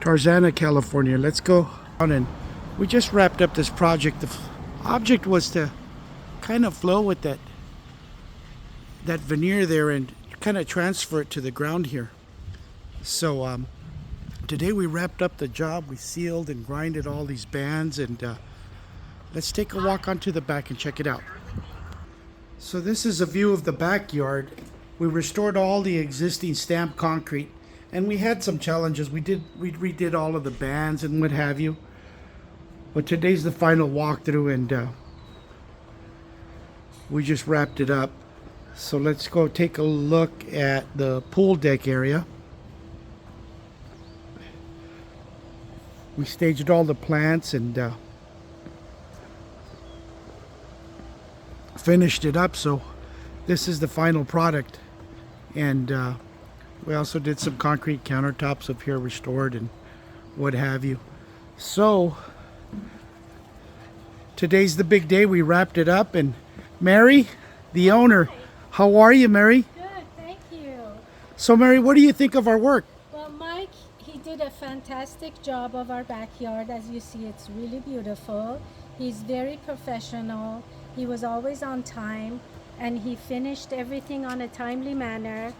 Tarzaza, California. Let's go on, and we just wrapped up this project. The object was to kind of flow with that veneer there and kind of transfer it to the ground here. So today we wrapped up the job. We sealed and grinded all these bands, and let's take a walk onto the back and check it out. So this is a view of the backyard. We restored all the existing stamped concrete, and we had some challenges. We redid all of the bands and what have you. But today's the final walkthrough, and we just wrapped it up. So let's go take a look at the pool deck area. We staged all the plants and finished it up. So this is the final product, and we also did some concrete countertops up here, restored and what have you. So today's the big day. We wrapped it up, and Mary, the owner, how are you, Mary? Good, thank you. So Mary, what do you think of our work? Well, Mike, he did a fantastic job of our backyard. As you see, it's really beautiful. He's very professional. He was always on time, and he finished everything on a timely manner.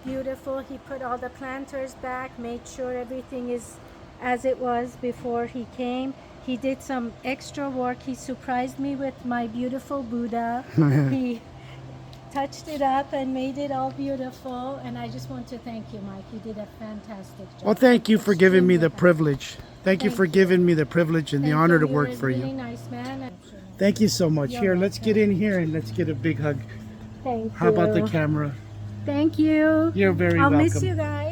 Beautiful. He put all the planters back, made sure everything is as it was before he came. He did some extra work. He surprised me with my beautiful Buddha. He touched it up and made it all beautiful, and I just want to thank you, Mike. You did a fantastic job. Well, thank you for giving me the privilege. Thank you for giving me the privilege and the honor to work for You're a you. really nice man. Thank you so much. You're Here, let's get in here and let's get a big hug. Thank you. How about the camera? Thank you. You're very I'll welcome. miss you guys.